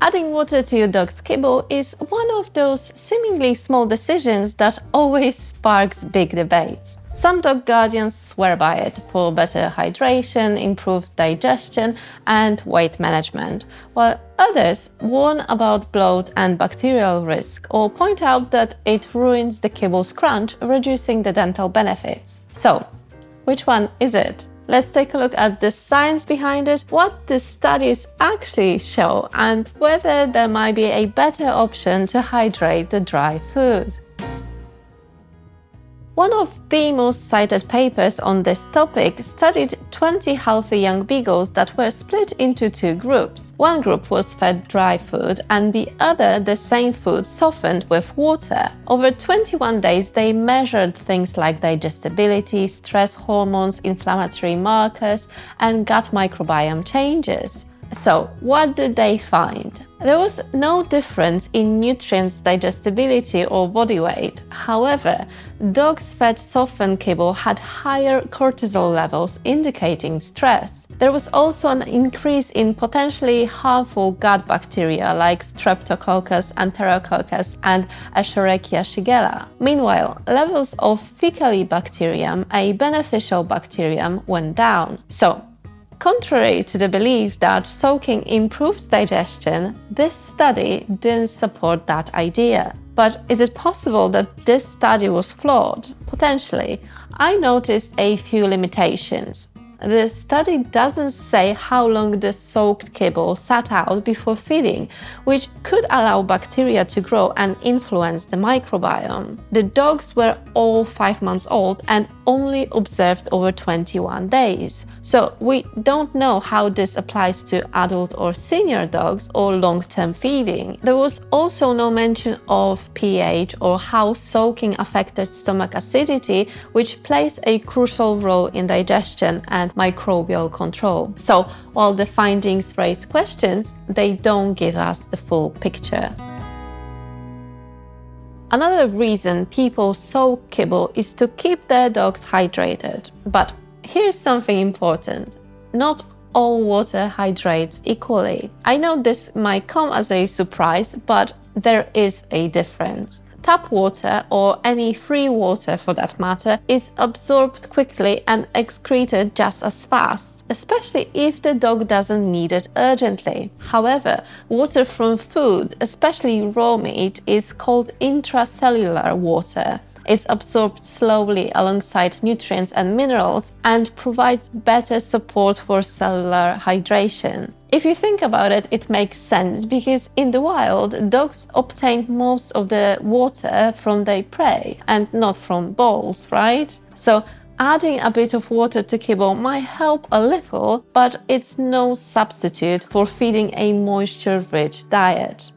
Adding water to your dog's kibble is one of those seemingly small decisions that always sparks big debates. Some dog guardians swear by it for better hydration, improved digestion, and weight management, while others warn about bloat and bacterial risk or point out that it ruins the kibble's crunch, reducing the dental benefits. So, which one is it? Let's take a look at the science behind it, what the studies actually show, and whether there might be a better option to hydrate the dry food. One of the most cited papers on this topic studied 20 healthy young beagles that were split into two groups. One group was fed dry food and the other the same food softened with water. Over 21 days, they measured things like digestibility, stress hormones, inflammatory markers, and gut microbiome changes. So, what did they find? There was no difference in nutrients, digestibility, or body weight. However, dogs fed softened kibble had higher cortisol levels, indicating stress. There was also an increase in potentially harmful gut bacteria like Streptococcus, Enterococcus, and Escherichia shigella. Meanwhile, levels of Faecalibacterium, a beneficial bacterium, went down. So, contrary to the belief that soaking improves digestion, this study didn't support that idea. But is it possible that this study was flawed? Potentially. I noticed a few limitations. The study doesn't say how long the soaked kibble sat out before feeding, which could allow bacteria to grow and influence the microbiome. The dogs were all 5 months old and only observed over 21 days. So we don't know how this applies to adult or senior dogs or long-term feeding. There was also no mention of pH or how soaking affected stomach acidity, which plays a crucial role in digestion and microbial control. So while the findings raise questions, they don't give us the full picture. Another reason people soak kibble is to keep their dogs hydrated. But here's something important. Not all water hydrates equally. I know this might come as a surprise, but there is a difference. Tap water, or any free water for that matter, is absorbed quickly and excreted just as fast, especially if the dog doesn't need it urgently. However, water from food, especially raw meat, is called intracellular water. It's absorbed slowly alongside nutrients and minerals and provides better support for cellular hydration. If you think about it, it makes sense because in the wild, dogs obtain most of the water from their prey and not from bowls, right? So adding a bit of water to kibble might help a little, but it's no substitute for feeding a moisture-rich diet.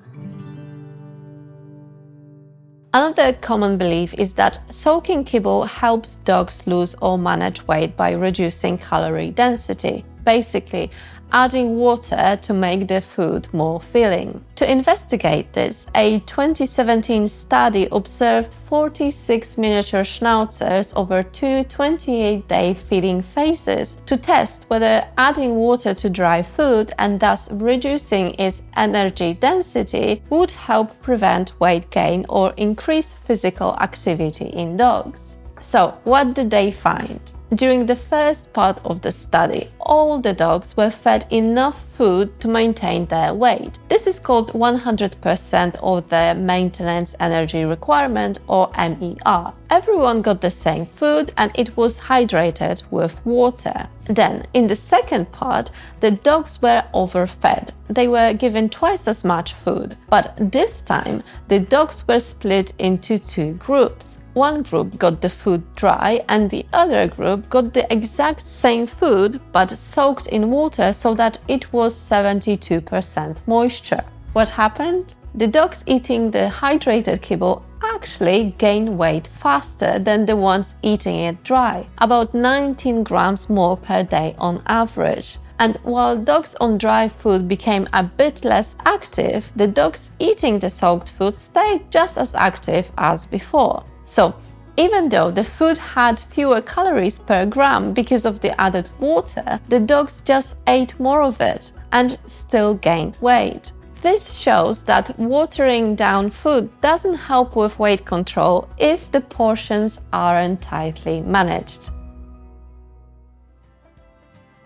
Another common belief is that soaking kibble helps dogs lose or manage weight by reducing calorie density. Basically, adding water to make the food more filling. To investigate this, a 2017 study observed 46 miniature schnauzers over two 28-day feeding phases to test whether adding water to dry food and thus reducing its energy density would help prevent weight gain or increase physical activity in dogs. So, what did they find? During the first part of the study, all the dogs were fed enough food to maintain their weight. This is called 100% of the maintenance energy requirement, or MER. Everyone got the same food and it was hydrated with water. Then, in the second part, the dogs were overfed. They were given twice as much food, but this time the dogs were split into two groups. One group got the food dry and the other group got the exact same food but soaked in water so that it was 72% moisture. What happened? The dogs eating the hydrated kibble actually gained weight faster than the ones eating it dry, about 19 grams more per day on average. And while dogs on dry food became a bit less active, the dogs eating the soaked food stayed just as active as before. So, even though the food had fewer calories per gram because of the added water, the dogs just ate more of it and still gained weight. This shows that watering down food doesn't help with weight control if the portions aren't tightly managed.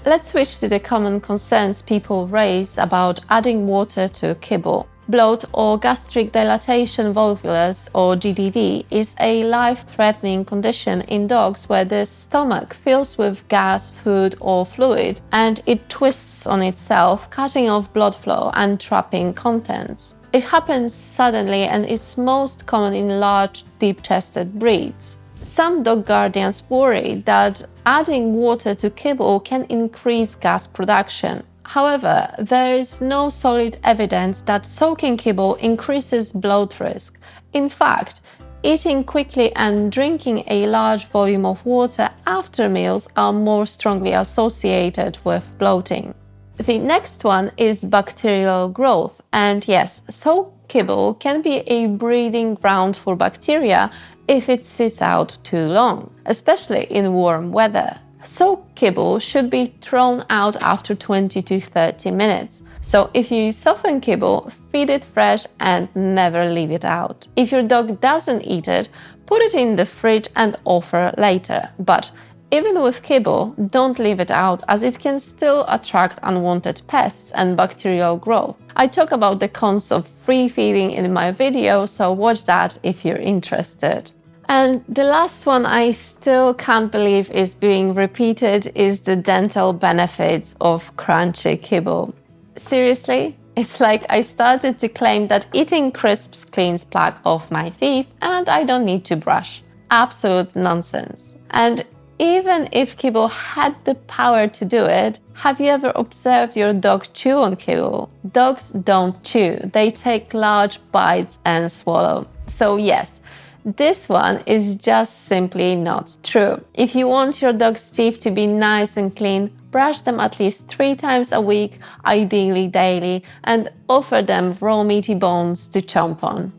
Let's switch to the common concerns people raise about adding water to kibble. Bloat or gastric dilatation volvulus, or GDV, is a life-threatening condition in dogs where the stomach fills with gas, food or fluid and it twists on itself, cutting off blood flow and trapping contents. It happens suddenly and is most common in large, deep-chested breeds. Some dog guardians worry that adding water to kibble can increase gas production. However, there is no solid evidence that soaking kibble increases bloat risk. In fact, eating quickly and drinking a large volume of water after meals are more strongly associated with bloating. The next one is bacterial growth. And yes, soaked kibble can be a breeding ground for bacteria if it sits out too long, especially in warm weather. Soaked kibble should be thrown out after 20 to 30 minutes. So if you soften kibble, feed it fresh and never leave it out. If your dog doesn't eat it, put it in the fridge and offer later. But even with kibble, don't leave it out as it can still attract unwanted pests and bacterial growth. I talk about the cons of free feeding in my video, so watch that if you're interested. And the last one I still can't believe is being repeated is the dental benefits of crunchy kibble. Seriously? It's like I started to claim that eating crisps cleans plaque off my teeth and I don't need to brush. Absolute nonsense. And even if kibble had the power to do it, have you ever observed your dog chew on kibble? Dogs don't chew, they take large bites and swallow. So yes, this one is just simply not true. If you want your dog's teeth to be nice and clean, brush them at least 3 times a week, ideally daily, and offer them raw meaty bones to chomp on.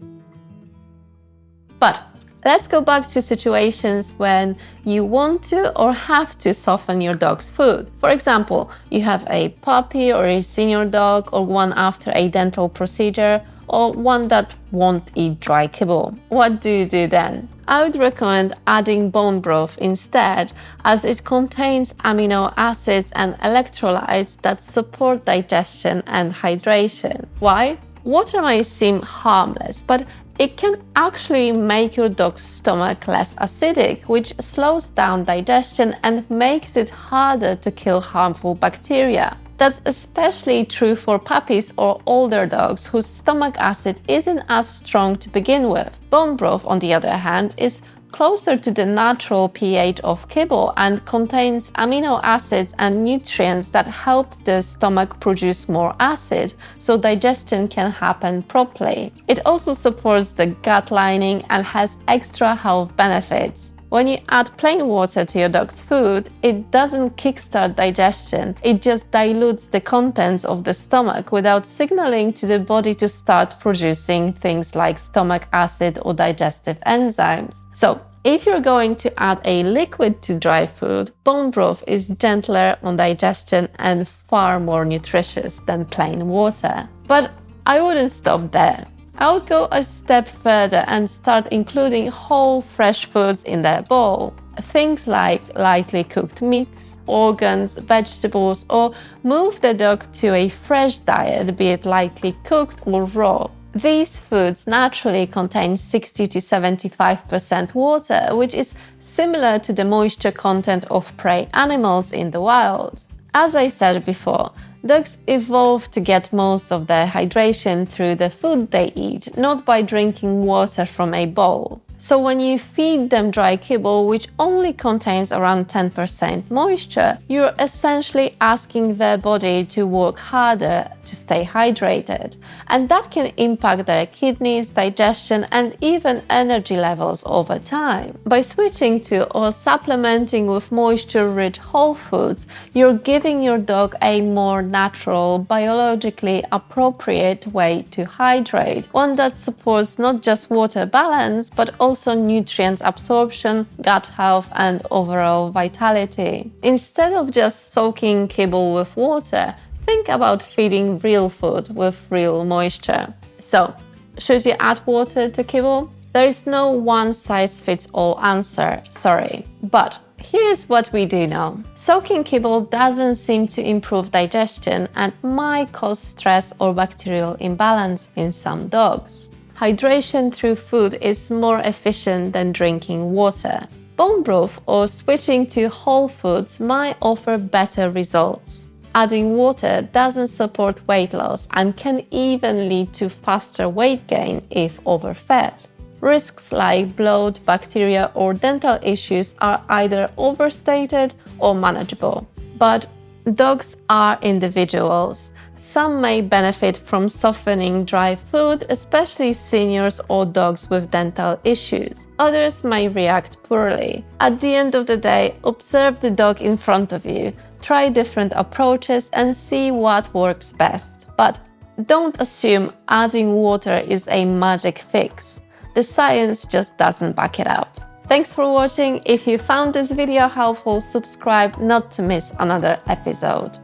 But let's go back to situations when you want to or have to soften your dog's food. For example, you have a puppy or a senior dog or one after a dental procedure, or one that won't eat dry kibble. What do you do then? I would recommend adding bone broth instead, as it contains amino acids and electrolytes that support digestion and hydration. Why? Water might seem harmless, but it can actually make your dog's stomach less acidic, which slows down digestion and makes it harder to kill harmful bacteria. That's especially true for puppies or older dogs whose stomach acid isn't as strong to begin with. Bone broth, on the other hand, is closer to the natural pH of kibble and contains amino acids and nutrients that help the stomach produce more acid so digestion can happen properly. It also supports the gut lining and has extra health benefits. When you add plain water to your dog's food, it doesn't kickstart digestion, it just dilutes the contents of the stomach without signaling to the body to start producing things like stomach acid or digestive enzymes. So, if you're going to add a liquid to dry food, bone broth is gentler on digestion and far more nutritious than plain water. But I wouldn't stop there. I would go a step further and start including whole fresh foods in their bowl. Things like lightly cooked meats, organs, vegetables, or move the dog to a fresh diet, be it lightly cooked or raw. These foods naturally contain 60 to 75% water, which is similar to the moisture content of prey animals in the wild. As I said before, dogs evolved to get most of their hydration through the food they eat, not by drinking water from a bowl. So when you feed them dry kibble, which only contains around 10% moisture, you're essentially asking their body to work harder to stay hydrated. And that can impact their kidneys, digestion, and even energy levels over time. By switching to or supplementing with moisture-rich whole foods, you're giving your dog a more natural, biologically appropriate way to hydrate, one that supports not just water balance, but also nutrient absorption, gut health, and overall vitality. Instead of just soaking kibble with water, think about feeding real food with real moisture. So, should you add water to kibble? There is no one-size-fits-all answer, sorry. But here's what we do know. Soaking kibble doesn't seem to improve digestion and might cause stress or bacterial imbalance in some dogs. Hydration through food is more efficient than drinking water. Bone broth or switching to whole foods might offer better results. Adding water doesn't support weight loss and can even lead to faster weight gain if overfed. Risks like bloat, bacteria, or dental issues are either overstated or manageable. But dogs are individuals. Some may benefit from softening dry food, especially seniors or dogs with dental issues. Others may react poorly. At the end of the day, observe the dog in front of you, try different approaches and see what works best. But don't assume adding water is a magic fix. The science just doesn't back it up. Thanks for watching. If you found this video helpful, subscribe not to miss another episode.